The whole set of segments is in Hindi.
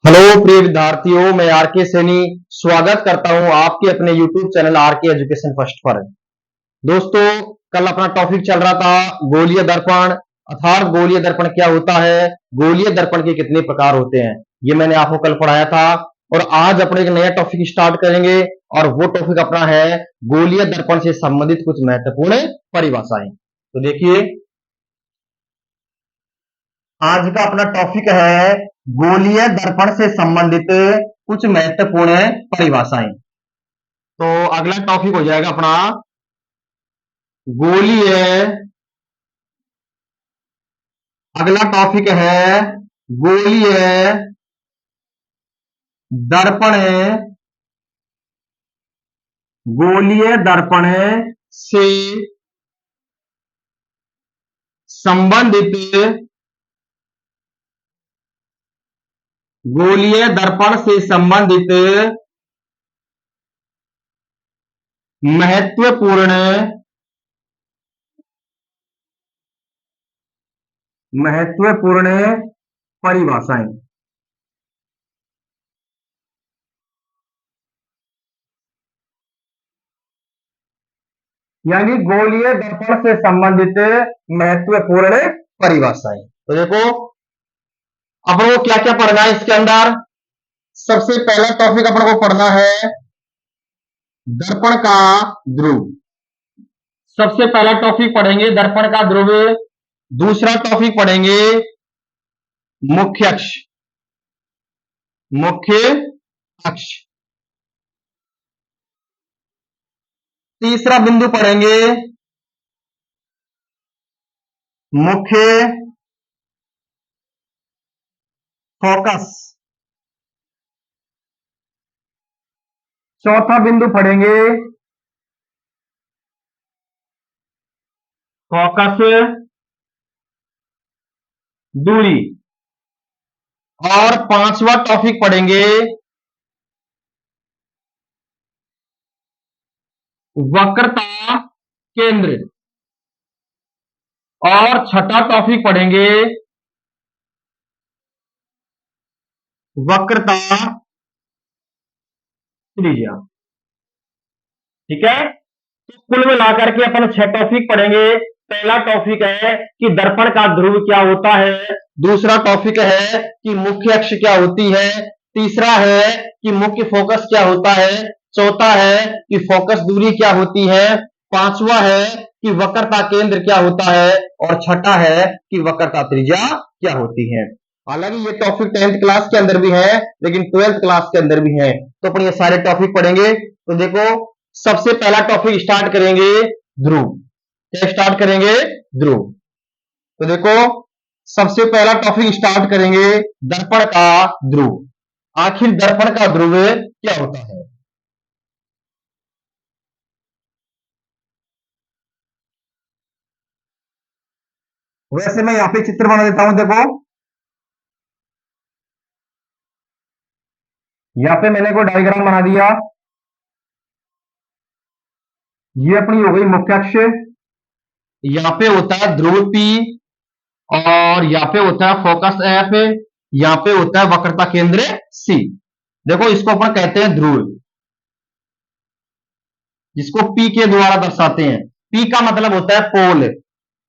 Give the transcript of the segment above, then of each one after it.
हेलो प्रिय विद्यार्थियों, मैं आर के सैनी स्वागत करता हूं आपके अपने YouTube चैनल आर के एजुकेशन फर्स्ट पर। दोस्तों, कल अपना टॉपिक चल रहा था गोलीय दर्पण, अर्थात गोलीय दर्पण क्या होता है, गोलीय दर्पण के कितने प्रकार होते हैं, ये मैंने आपको कल पढ़ाया था। और आज अपने एक नया टॉपिक स्टार्ट करेंगे और वो टॉपिक अपना है गोलीय दर्पण से संबंधित कुछ महत्वपूर्ण परिभाषाएं। तो देखिए, आज का अपना टॉपिक है गोलीय दर्पण से संबंधित कुछ महत्वपूर्ण परिभाषाएं। तो अगला टॉपिक हो जाएगा अपना गोलीय, अगला टॉपिक है गोलीय दर्पण, गोलीय दर्पण से संबंधित, गोलीय दर्पण से संबंधित महत्वपूर्ण, महत्वपूर्ण परिभाषाएं। यानी गोलीय दर्पण से संबंधित महत्वपूर्ण परिभाषाएं। तो देखो, अपन को क्या क्या पढ़ना है इसके अंदर। सबसे पहला टॉपिक अपन को पढ़ना है दर्पण का ध्रुव। सबसे पहला टॉपिक पढ़ेंगे दर्पण का ध्रुव। दूसरा टॉपिक पढ़ेंगे मुख्य अक्ष, मुख्य अक्ष। तीसरा बिंदु पढ़ेंगे मुख्य फोकस। चौथा बिंदु पढ़ेंगे फोकस दूरी। और पांचवा टॉपिक पढ़ेंगे वक्रता केंद्र। और छठा टॉपिक पढ़ेंगे वक्रता त्रिज्या। ठीक है, तो कुल मिलाकर के अपन 6 टॉपिक पढ़ेंगे। पहला टॉपिक है कि दर्पण का ध्रुव क्या होता है। दूसरा टॉपिक है कि मुख्य अक्ष क्या होती है। तीसरा है कि मुख्य फोकस क्या होता है। चौथा है कि फोकस दूरी क्या होती है। पांचवा है कि वक्रता केंद्र क्या होता है। और छठा है कि वक्रता त्रिज्या क्या होती है। हालांकि ये टॉपिक 10th क्लास के अंदर भी है, लेकिन 12th क्लास के अंदर भी है। तो अपन ये सारे टॉपिक पढ़ेंगे। तो देखो, सबसे पहला टॉपिक स्टार्ट करेंगे ध्रुव। क्या स्टार्ट करेंगे? ध्रुव। तो देखो, सबसे पहला टॉपिक स्टार्ट करेंगे दर्पण का ध्रुव। आखिर दर्पण का ध्रुव क्या होता है। वैसे मैं यहां पे चित्र बना देता हूं। देखो, यहां पे मैंने कोई डायग्राम बना दिया। ये अपनी हो गई मुख्य अक्ष। यहां पे होता है ध्रुव पी, और यहां पे होता है फोकस एफ, यहां पे होता है वक्रता केंद्र सी। देखो, इसको अपन कहते हैं ध्रुव, जिसको पी के द्वारा दर्शाते हैं। पी का मतलब होता है पोल,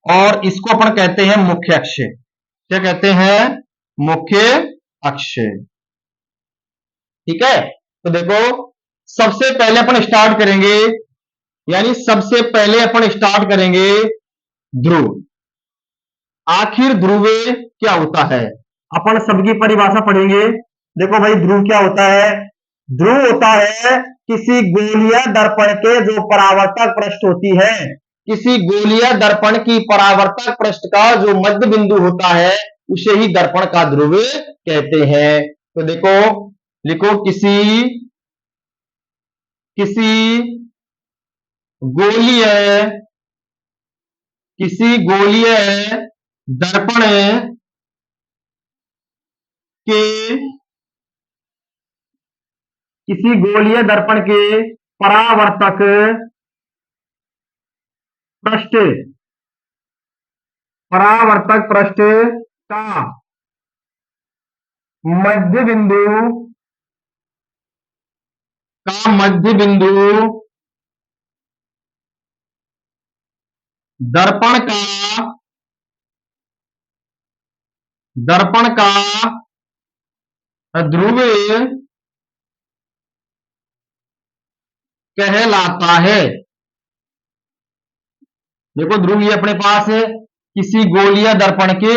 और इसको अपन कहते हैं मुख्य अक्ष। क्या कहते हैं? मुख्य अक्ष। ठीक है, तो देखो, सबसे पहले अपन स्टार्ट करेंगे, यानी सबसे पहले अपन स्टार्ट करेंगे ध्रुव। आखिर ध्रुव क्या होता है, अपन सबकी परिभाषा पढ़ेंगे। देखो भाई, ध्रुव क्या होता है। ध्रुव होता है किसी गोलीय दर्पण के जो परावर्तक पृष्ठ होती है, किसी गोलीय दर्पण की परावर्तक पृष्ठ का जो मध्य बिंदु होता है, उसे ही दर्पण का ध्रुव कहते हैं। तो देखो, लिखो किसी, किसी गोलीय, किसी गोलीय दर्पण के, किसी गोलीय दर्पण के परावर्तक पृष्ठ, परावर्तक पृष्ठ का मध्य बिंदु का मध्य बिंदु दर्पण का ध्रुव कहलाता है। देखो ध्रुव ये अपने पास है, किसी गोलीय दर्पण के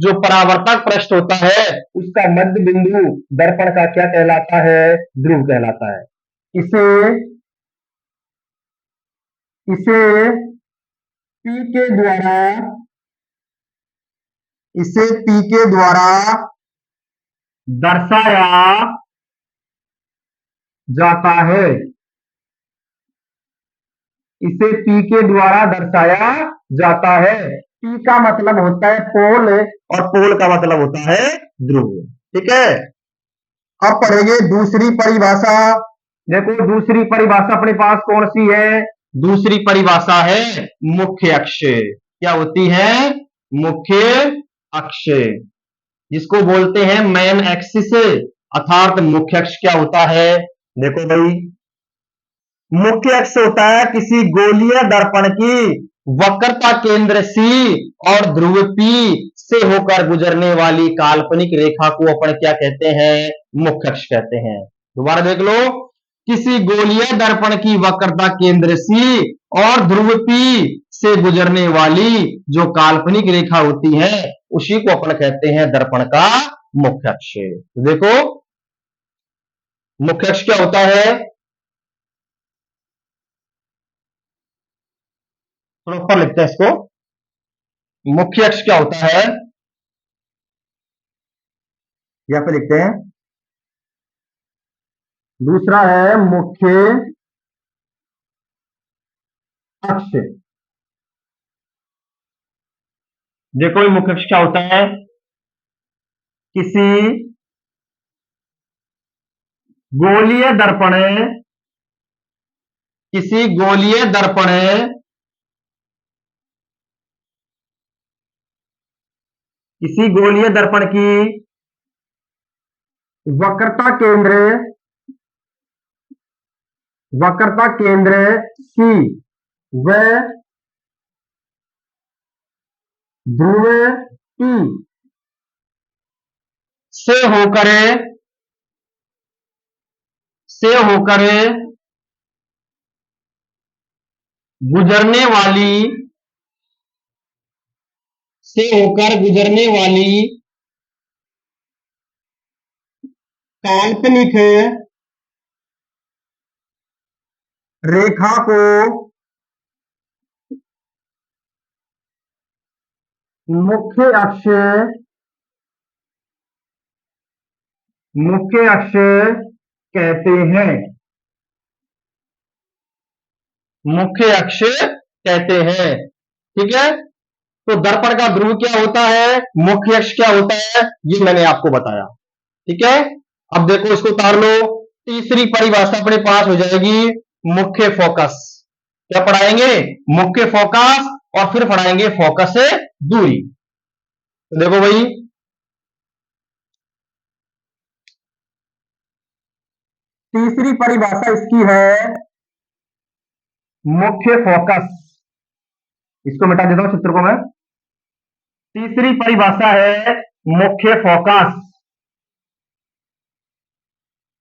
जो परावर्तक पृष्ठ होता है उसका मध्य बिंदु दर्पण का क्या कहलाता है? ध्रुव कहलाता है। इसे इसे P के द्वारा इसे P के द्वारा दर्शाया जाता है। इसे P के द्वारा दर्शाया जाता है। P का मतलब होता है पोल और पोल का मतलब होता है ध्रुव। ठीक है, अब पढ़ेंगे दूसरी परिभाषा। देखो दूसरी परिभाषा अपने पास कौन सी है? दूसरी परिभाषा है मुख्य अक्ष। क्या होती है? मुख्य अक्ष, जिसको बोलते हैं मेन एक्सिस, अर्थात मुख्य अक्ष क्या होता है? देखो भाई, मुख्य अक्ष होता है किसी गोलीय दर्पण की वक्रता केंद्र C और ध्रुव P से होकर गुजरने वाली काल्पनिक रेखा को अपन क्या कहते हैं? मुख्य अक्ष कहते हैं। दोबारा देख लो, किसी गोलीय दर्पण की वक्रता केंद्र C और ध्रुव P से गुजरने वाली जो काल्पनिक रेखा होती है उसी को अपन कहते हैं दर्पण का मुख्य अक्ष। देखो मुख्य अक्ष क्या होता है? थोड़ा ऊपर लिखते हैं इसको। मुख्य अक्ष क्या होता है? यहां पे लिखते हैं, दूसरा है मुख्य अक्ष। देखो ये मुख्य अक्ष क्या होता है? किसी गोलीय दर्पण किसी गोलीय दर्पण किसी गोलीय दर्पण की वक्रता केंद्र C व ध्रुव P से होकर गुजरने वाली काल्पनिक रेखा को मुख्य अक्ष कहते हैं। मुख्य अक्ष कहते हैं। ठीक है, तो दर्पण का ध्रुव क्या होता है, मुख्य अक्ष क्या होता है, ये मैंने आपको बताया। ठीक है, अब देखो इसको उतार लो। तीसरी परिभाषा अपने पास हो जाएगी मुख्य फोकस। क्या पढ़ाएंगे? मुख्य फोकस, और फिर पढ़ाएंगे फोकस से दूरी। तो देखो भाई, तीसरी परिभाषा इसकी है मुख्य फोकस। इसको मिटा देता हूं चित्र को मैं। तीसरी परिभाषा है मुख्य फोकस।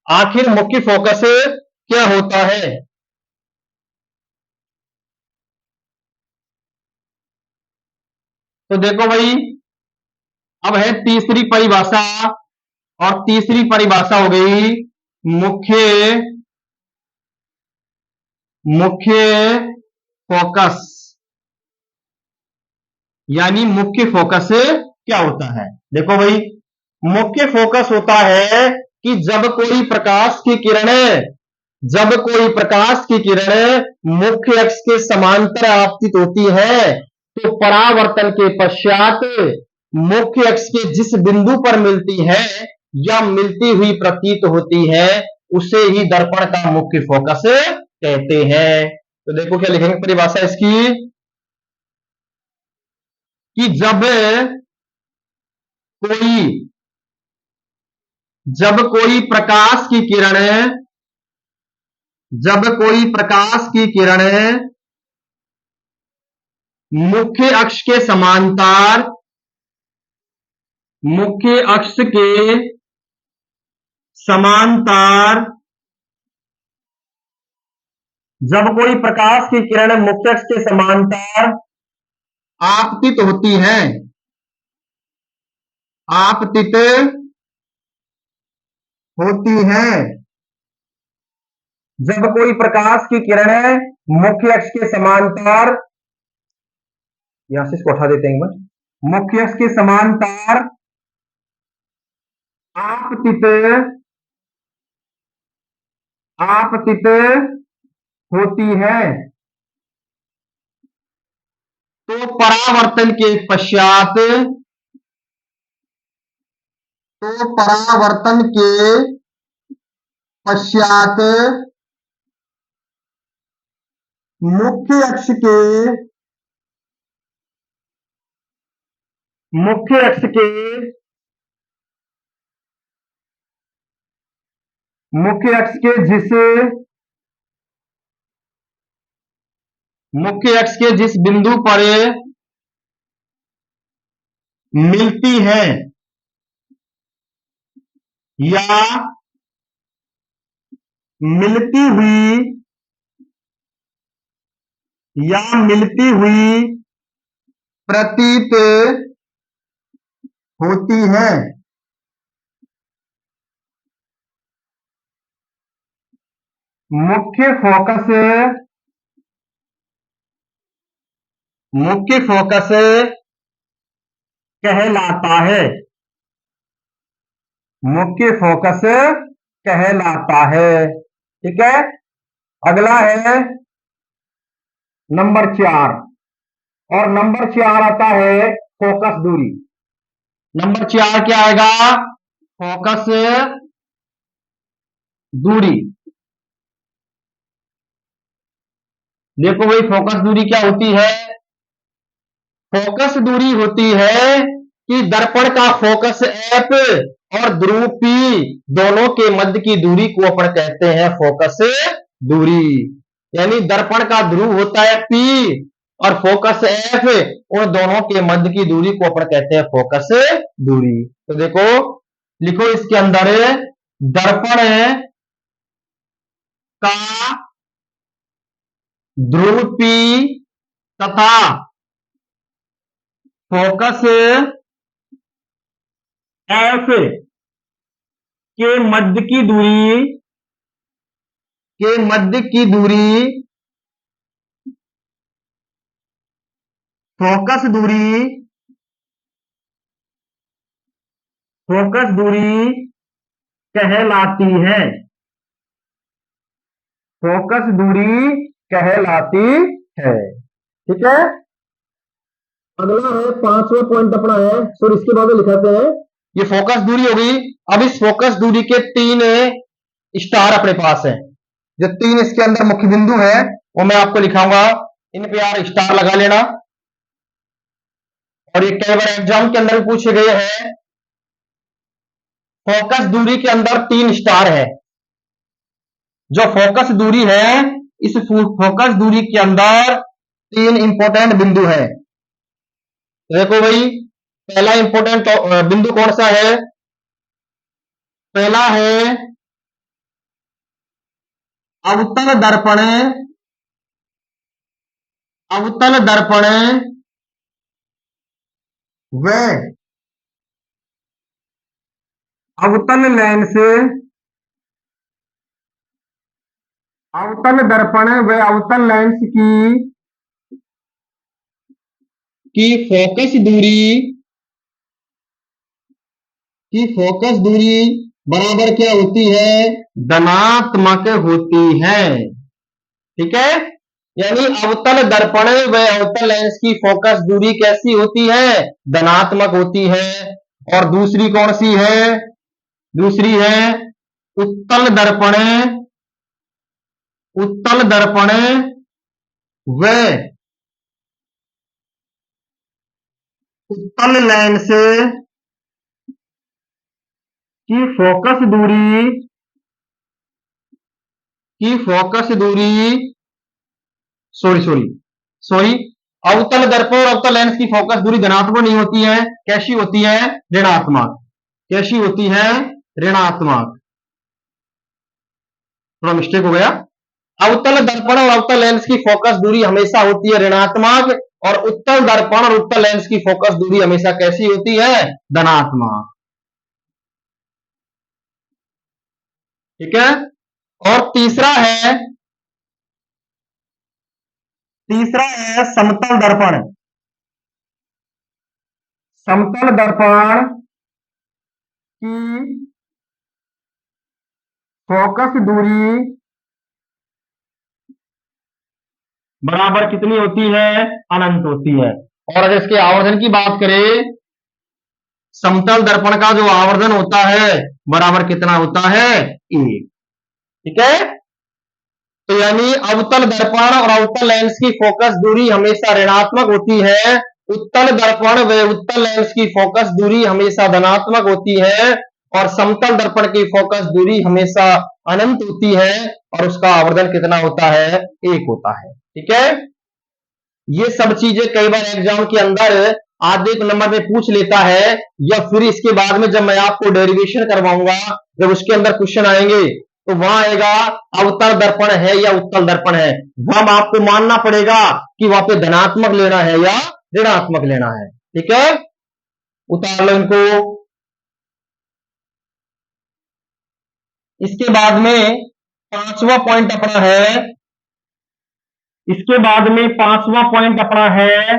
आखिर मुख्य फोकस क्या होता है? तो देखो भाई, अब है तीसरी परिभाषा, और तीसरी परिभाषा हो गई मुख्य फोकस। यानी मुख्य फोकस क्या होता है? देखो भाई, मुख्य फोकस होता है कि जब कोई प्रकाश की किरण मुख्य अक्ष के समांतर आपतित होती है तो परावर्तन के पश्चात मुख्य अक्ष के जिस बिंदु पर मिलती है या मिलती हुई प्रतीत होती है उसे ही दर्पण का मुख्य फोकस कहते हैं। तो देखो क्या लिखेंगे परिभाषा इसकी, कि जब कोई जब कोई प्रकाश की किरण, जब कोई प्रकाश की किरण मुख्य अक्ष के समांतर, मुख्य अक्ष के समांतर, जब कोई प्रकाश की किरण मुख्य अक्ष के समांतर आपतित होती है, आपतित होती है, जब कोई प्रकाश की किरण मुख्य अक्ष के समांतर, यहां से इसको उठा देते हैं एक बार, मुख्य अक्ष के समांतर आपतित, आपतित होती है, तो परावर्तन के पश्चात, तो परावर्तन के पश्चात मुख्य अक्ष के, मुख्य अक्ष के, मुख्य अक्ष के जिस, मुख्य अक्ष के जिस बिंदु पर मिलती है या मिलती हुई, या मिलती हुई प्रतीत होती है, मुख्य फोकस, मुख्य फोकस कहलाता है, मुख्य फोकस कहलाता है। ठीक है, अगला है नंबर 4, और नंबर 4 आता है फोकस दूरी। नंबर 4 क्या आएगा? फोकस दूरी। देखो भाई, फोकस दूरी क्या होती है? फोकस दूरी होती है कि दर्पण का फोकस एफ और ध्रुव पी दोनों के मध्य की दूरी को अपन कहते हैं फोकस दूरी। यानी दर्पण का ध्रुव होता है पी और फोकस एफ, उन दोनों के मध्य की दूरी को अपन कहते हैं फोकस दूरी। तो देखो, लिखो इसके अंदर, दर्पण का ध्रुव पी तथा फोकस एफ के मध्य की दूरी, के मध्य की दूरी फोकस दूरी, फोकस दूरी कहलाती है, फोकस दूरी कहलाती है। ठीक है, अगला है 5वां पॉइंट अपना है, सर इसके बाद में लिखाते हैं। ये फोकस दूरी होगी। अब इस फोकस दूरी के 3 स्टार अपने पास है, जो 3 इसके अंदर मुख्य बिंदु है वो मैं आपको लिखाऊंगा, इन पे यार स्टार लगा लेना। और ये कई बार एग्जाम के अंदर पूछे गए हैं। फोकस दूरी के अंदर 3 स्टार है। जो फोकस दूरी है, इस फोकस दूरी के अंदर 3 इंपॉर्टेंट बिंदु है। देखो भाई, पहला इंपॉर्टेंट बिंदु कौन सा है? पहला है अवतल दर्पण, अवतल दर्पण व अवतल लेंस, अवतल दर्पण व अवतल लेंस की फोकस दूरी, की फोकस दूरी बराबर क्या होती है? धनात्मक होती है। ठीक है, यानी अवतल दर्पण व अवतल लेंस की फोकस दूरी कैसी होती है? धनात्मक होती है। और दूसरी कौन सी है? दूसरी है उत्तल दर्पण, उत्तल दर्पण व उत्तल लेंस की फोकस दूरी सॉरी सॉरी सॉरी अवतल दर्पण और अवतल लेंस की फोकस दूरी धनात्मक नहीं होती है, कैसी होती है? ऋणात्मक। कैसी होती है? ऋणात्मक। थोड़ा मिस्टेक हो गया। अवतल दर्पण और अवतल लेंस की फोकस दूरी हमेशा होती है ऋणात्मक, और उत्तल दर्पण और उत्तल लेंस की फोकस दूरी हमेशा कैसी होती है? धनात्मक। ठीक है। और तीसरा है समतल दर्पण। समतल दर्पण की फोकस दूरी बराबर कितनी होती है? अनंत होती है। और अगर इसके आवर्धन की बात करें, समतल दर्पण का जो आवर्धन होता है बराबर कितना होता है? 1। ठीक है। तो यानी अवतल दर्पण और अवतल लेंस की फोकस दूरी हमेशा ऋणात्मक होती है, उत्तल दर्पण व उत्तल लेंस की फोकस दूरी हमेशा धनात्मक होती है, और समतल दर्पण की फोकस दूरी हमेशा अनंत होती है, और उसका आवर्धन कितना होता है? 1 होता है। ठीक है। ये सब चीजें कई बार एग्जाम के अंदर आधे नंबर में पूछ लेता है, या फिर इसके बाद में जब मैं आपको डेरिवेशन करवाऊंगा, जब उसके अंदर क्वेश्चन आएंगे तो वहां आएगा अवतल दर्पण है या उत्तल दर्पण है, वहां आपको मानना पड़ेगा कि वहां पे धनात्मक लेना है या ऋणात्मक लेना है। ठीक है। उतार लो इनको। इसके बाद में पांचवा पॉइंट अपना है, इसके बाद में पांचवा पॉइंट अपना है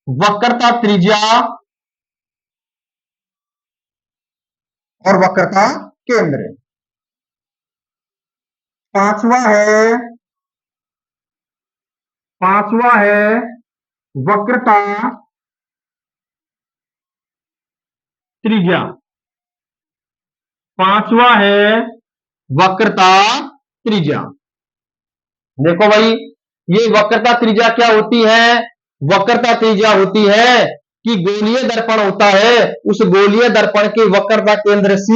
वक्रता त्रिज्या और वक्रता केंद्र। पांचवा है वक्रता त्रिज्या। पांचवा है वक्रता त्रिज्या। देखो भाई, ये वक्रता त्रिज्या क्या होती है? वक्रता त्रिज्या होती है कि गोलीय दर्पण होता है, उस गोलीय दर्पण के वक्रता केंद्र C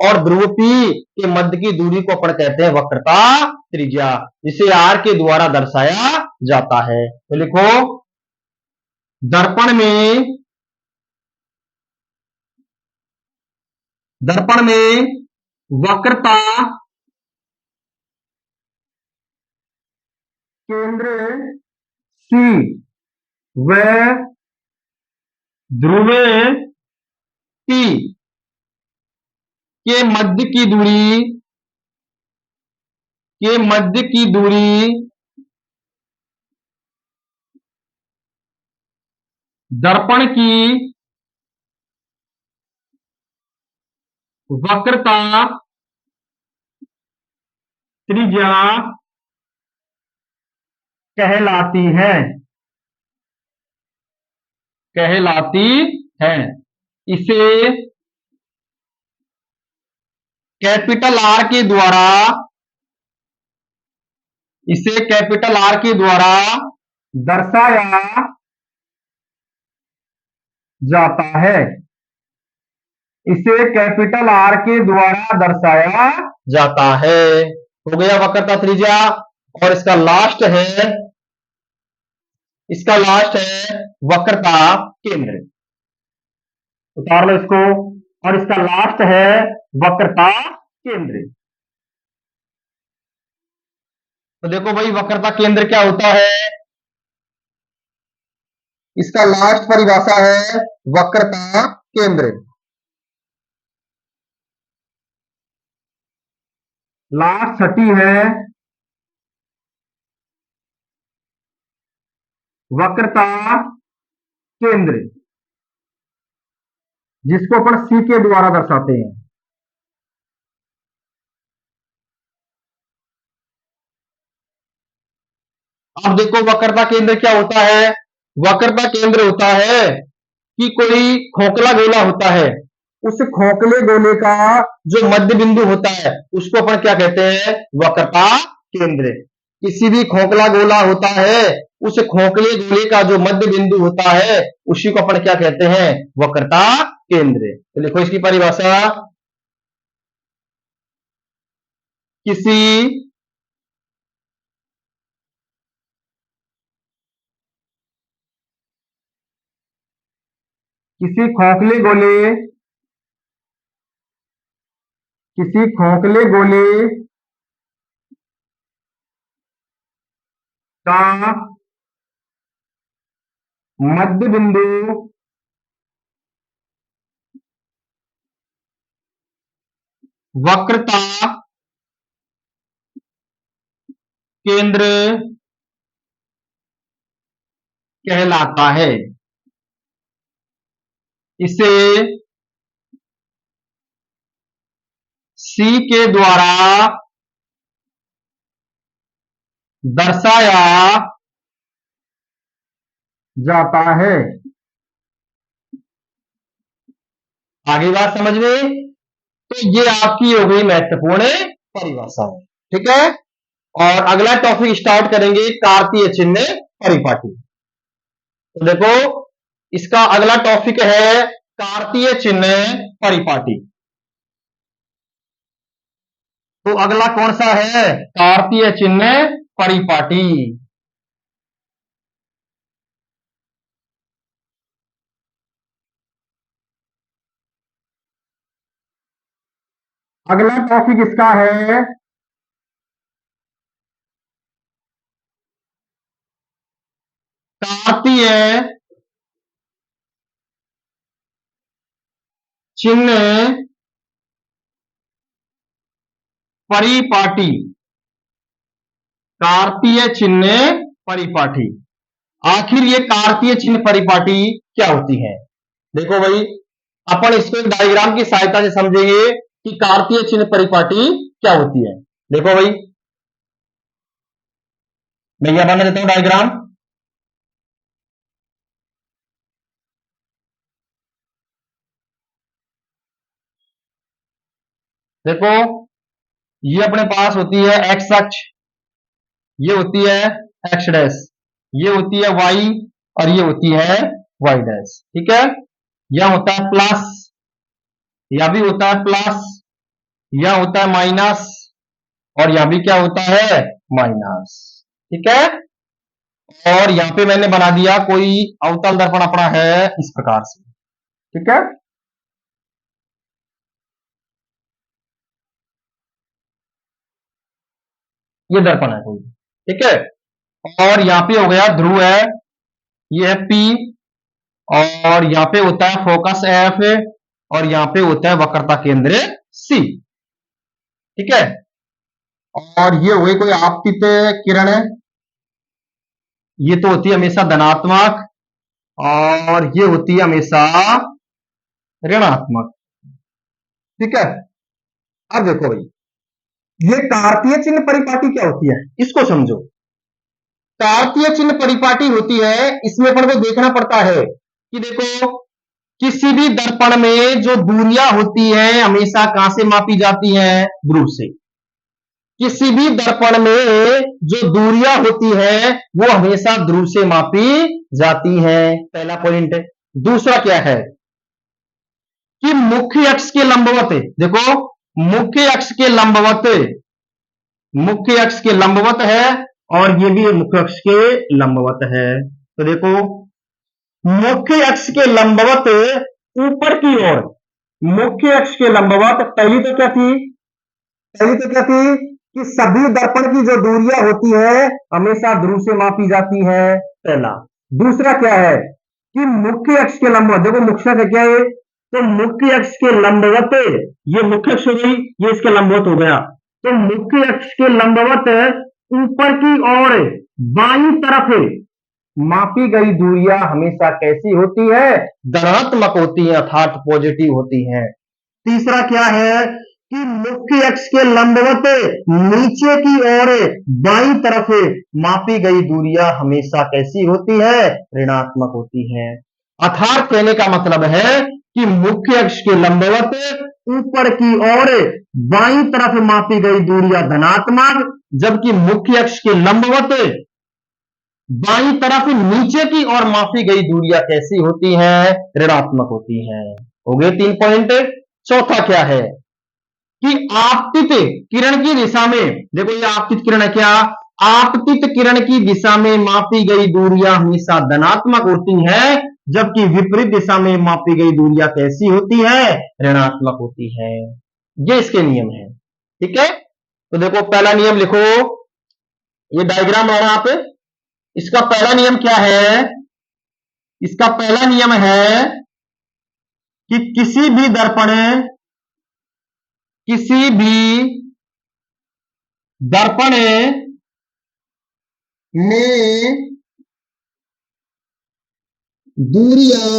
और ध्रुव P के मध्य की दूरी को अपन कहते हैं वक्रता त्रिज्या, जिसे R के द्वारा दर्शाया जाता है। तो लिखो, दर्पण में वक्रता केंद्र C व ध्रुव P के मध्य की दूरी दर्पण की वक्रता त्रिज्या कहलाती है। इसे कैपिटल आर के द्वारा दर्शाया जाता है। इसे कैपिटल आर के द्वारा दर्शाया जाता है। हो गया वक्रता त्रिज्या। और इसका लास्ट है वक्रता केंद्र। उतार लो इसको। और इसका लास्ट है वक्रता केंद्र। तो देखो भाई, वक्रता केंद्र क्या होता है? इसका लास्ट परिभाषा है वक्रता केंद्र। लास्ट छठी है वक्रता केंद्र, जिसको अपन C के द्वारा दर्शाते हैं। अब देखो, वक्रता केंद्र क्या होता है? वक्रता केंद्र होता है कि कोई खोखला गोला होता है, उस खोखले गोले का जो मध्य बिंदु होता है उसको अपन क्या कहते हैं? वक्रता केंद्र। किसी भी खोखला गोला होता है, उस खोखले गोले का जो मध्य बिंदु होता है उसी को अपन क्या कहते हैं? वक्रता केंद्र। तो लिखो इसकी परिभाषा, किसी किसी खोखले गोले, किसी खोखले गोले का मध्य बिंदु वक्रता केंद्र कहलाता है। इसे C के द्वारा दर्शाया जाता है। आगे बात समझ में? तो ये आपकी हो गई महत्वपूर्ण परिभाषा, ठीक है। और अगला टॉपिक स्टार्ट करेंगे, कार्तीय चिन्ह परिपाटी। तो देखो, इसका अगला टॉपिक है कार्तीय चिन्ह परिपाटी। तो अगला कौन सा है? कार्तीय चिन्ह परिपाटी। अगला टॉपिक इसका है कार्तीय चिन्ह परिपाटी। कार्तीय चिन्ह परिपाटी, आखिर ये कार्तीय चिन्ह परिपाटी क्या होती है? देखो भाई, अपन इसको एक डायग्राम की सहायता से समझेंगे कि कार्तीय चिन्ह परिपाटी क्या होती है। देखो भाई, मैं यह बना देता हूं डायग्राम। देखो, ये अपने पास होती है एक्स अक्ष, ये होती है एक्स डैश, ये होती है वाई, और ये होती है वाई डैश, ठीक है। यह होता है प्लस, यह भी होता है प्लस, यह होता है माइनस, और यह भी क्या होता है? माइनस, ठीक है। और यहां पे मैंने बना दिया कोई अवतल दर्पण अपना है इस प्रकार से, ठीक है। ये दर्पण है कोई, ठीक है। और यहाँ पे हो गया ध्रुव है, ये है पी, और यहाँ पे होता है फोकस एफ, और यहाँ पे होता है वक्रता केंद्र सी, ठीक है। और ये हो गई कोई आपतित किरण है, ये तो होती है हमेशा धनात्मक, और ये होती है हमेशा ऋणात्मक, ठीक है। अब देखो भाई, ये कार्तीय चिन्ह परिपाटी क्या होती है, इसको समझो। कार्तीय चिन्ह परिपाटी होती है, इसमें अपन को देखना पड़ता है कि देखो, किसी भी दर्पण में जो दूरियां होती है हमेशा कहां से मापी जाती है? ध्रुव से। किसी भी दर्पण में जो दूरियां होती है वो हमेशा ध्रुव से मापी जाती हैं, पहला पॉइंट। दूसरा क्या है कि मुख्य अक्ष के लंबवत, देखो मुख्य अक्ष के लंबवत, मुख्य अक्ष के लंबवत है, और ये भी मुख्य अक्ष के लंबवत है। तो देखो, मुख्य अक्ष के लंबवत ऊपर की ओर, मुख्य अक्ष के लंबवत, पहली तो क्या थी? पहली तो क्या थी कि सभी दर्पण की जो दूरियां होती है हमेशा ध्रुव से मापी जाती है, पहला। दूसरा क्या है कि मुख्य अक्ष के लंबवत, देखो मुख्य अक्ष क्या है? तो मुख्य अक्ष के लंबवत, ये मुख्य अक्ष हो गई, ये इसके लंबवत हो गया। तो मुख्य अक्ष के लंबवत ऊपर की ओर बाईं तरफ मापी गई दूरियां हमेशा कैसी होती है? धनात्मक होती है, अर्थात पॉजिटिव होती है। तीसरा क्या है कि मुख्य अक्ष के लंबवत नीचे की ओर बाईं तरफ मापी गई दूरियां हमेशा कैसी होती है? ऋणात्मक होती है। अर्थात कहने का मतलब है कि मुख्य अक्ष के लंबवत ऊपर की ओर बाईं तरफ मापी गई दूरियां धनात्मक, जबकि मुख्य अक्ष के लंबवत बाईं तरफ नीचे की ओर मापी गई दूरियां कैसी होती हैं? ऋणात्मक होती हैं। हो गए 3 पॉइंट। चौथा क्या है कि आपतित किरण की दिशा में, देखो ये आपतित किरण है क्या, आपतित किरण की दिशा में मापी गई दूरियां हमेशा धनात्मक होती हैं, जबकि विपरीत दिशा में मापी गई दूरियां कैसी होती है, ऋणात्मक होती है। ये इसके नियम है। ठीक है, तो देखो पहला नियम लिखो, ये डायग्राम है यहाँ पे। इसका पहला नियम क्या है, इसका पहला नियम है कि किसी भी दर्पण में दूरियां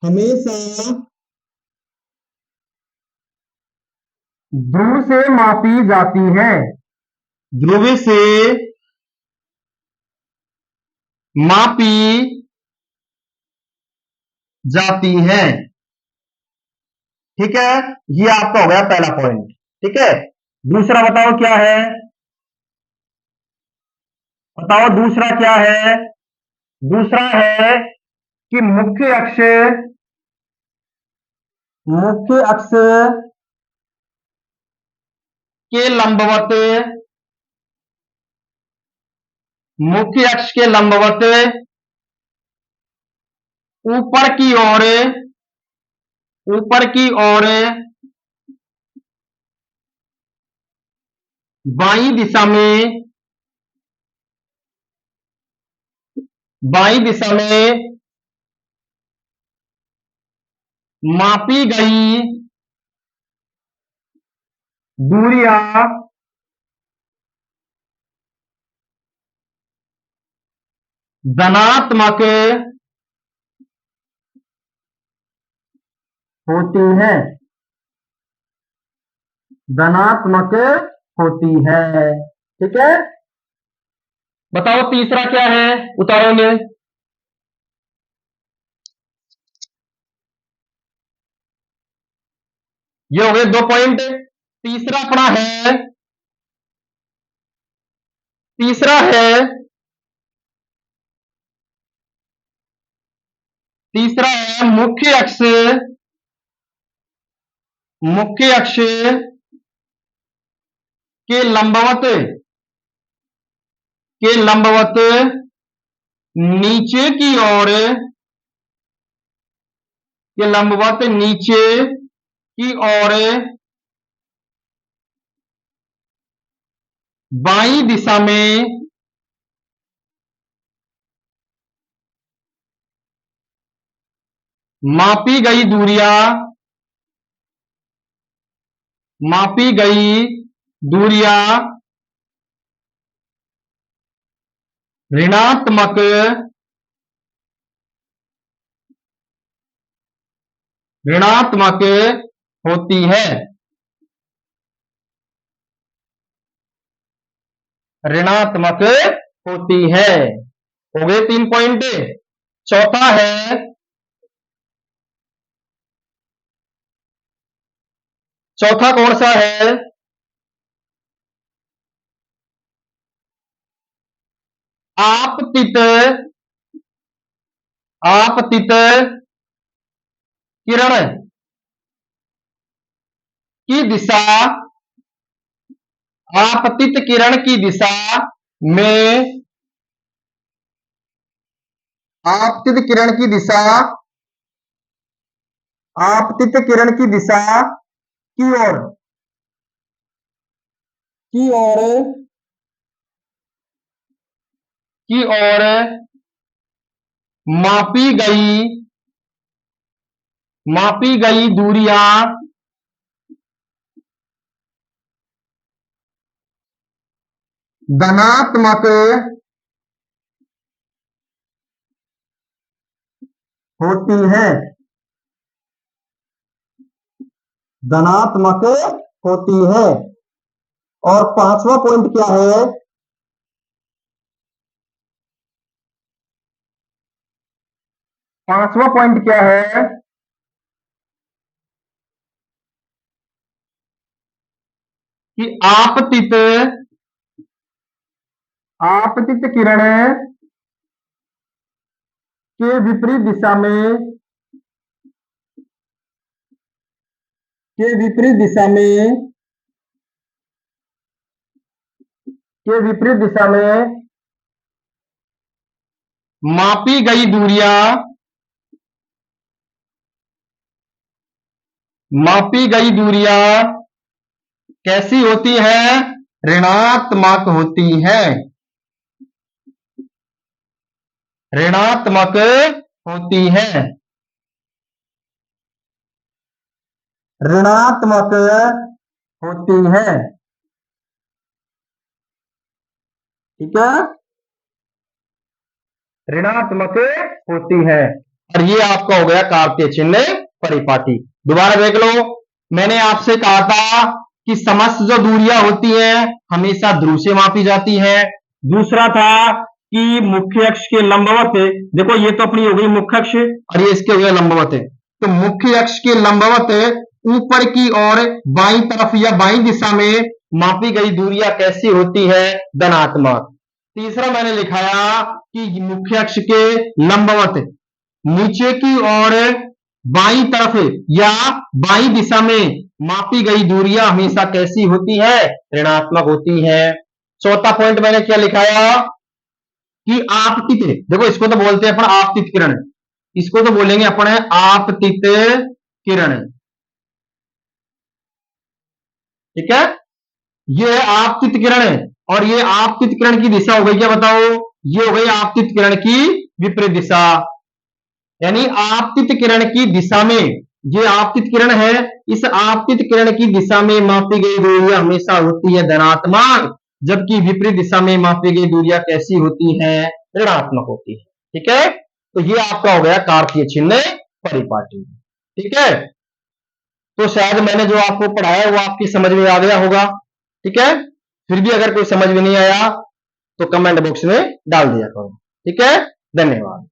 हमेशा ध्रुव से मापी जाती है, ध्रुव से मापी जाती है। ठीक है, ये आपका हो गया पहला पॉइंट। ठीक है, दूसरा बताओ क्या है, बताओ दूसरा क्या है। दूसरा है कि मुख्य अक्ष के लंबवत, मुख्य अक्ष के लंबवत ऊपर की ओर, ऊपर की ओर बाईं दिशा में, बाईं दिशा में मापी गई दूरियां धनात्मक होती है, धनात्मक होती है। ठीक है, बताओ तीसरा क्या है, उतारोगे। ये हो गए 2 पॉइंट। तीसरा अपना है, तीसरा है, तीसरा है मुख्य अक्ष के लंबवत, के लंबवत नीचे की ओर, के लंबवत नीचे की ओर बाईं दिशा में मापी गई दूरियां, मापी गई दूरियां ऋणात्मक, ऋणात्मक होती है, ऋणात्मक होती है। हो गए 3 पॉइंट। चौथा है, चौथा कौन सा है, आपतित, आपतित किरण की दिशा, आपतित किरण की दिशा में, आपतित किरण की दिशा, आपतित किरण की दिशा की ओर, की ओर, की ओर मापी गई, मापी गई दूरियां धनात्मक होती है, धनात्मक होती है। और पांचवा पॉइंट क्या है, पांचवा पॉइंट क्या है कि आपतित, आपतित किरण के विपरीत दिशा में, के विपरीत दिशा में मापी गई दूरियां कैसी होती है? ऋणात्मक होती है। ऋणात्मक होती है। ऋणात्मक होती है। ठीक है, ऋणात्मक होती है। और ये आपका हो गया कार्तीय चिन्ह परिपाटी। दोबारा देख लो, मैंने आपसे कहा था कि समस्त जो दूरियां होती हैं हमेशा ध्रुव से मापी जाती है। दूसरा था कि मुख्य अक्ष के लंबवत, देखो ये तो अपनी हो गई मुख्य अक्ष और ये इसके हो गया लंबवत है। तो मुख्य अक्ष के लंबवत ऊपर की ओर बाईं तरफ या बाईं दिशा में मापी गई दूरियां कैसी होती है? धनात्मक। तीसरा मैंने लिखाया कि मुख्य अक्ष के लंबवत नीचे की ओर बाईं तरफ या बाईं दिशा में मापी गई दूरियां हमेशा कैसी होती है? ऋणात्मक होती है। चौथा पॉइंट मैंने क्या लिखाया कि आपतित, देखो इसको तो बोलते हैं अपन आपतित किरण, इसको तो बोलेंगे अपन आपतित किरण। ठीक है, ये आपतित किरण है और ये आपतित किरण की दिशा हो गई क्या बताओ? ये हो गई आपतित किरण की विपरीत दिशा। यानी आपतित किरण की दिशा में, ये आपतित किरण है, इस आपतित किरण की दिशा में मापी गई दूरियां हमेशा होती है धनात्मक, जबकि विपरीत दिशा में मापी गई दूरियां कैसी होती है? ऋणात्मक होती है। ठीक है, तो ये आपका हो गया कार्तीय चिन्ह परिपाटी। ठीक है, तो शायद मैंने जो आपको पढ़ाया वो आपकी समझ में आ गया होगा। ठीक है, फिर भी अगर कोई समझ में नहीं आया तो कमेंट बॉक्स में डाल दिया करो। ठीक है, धन्यवाद।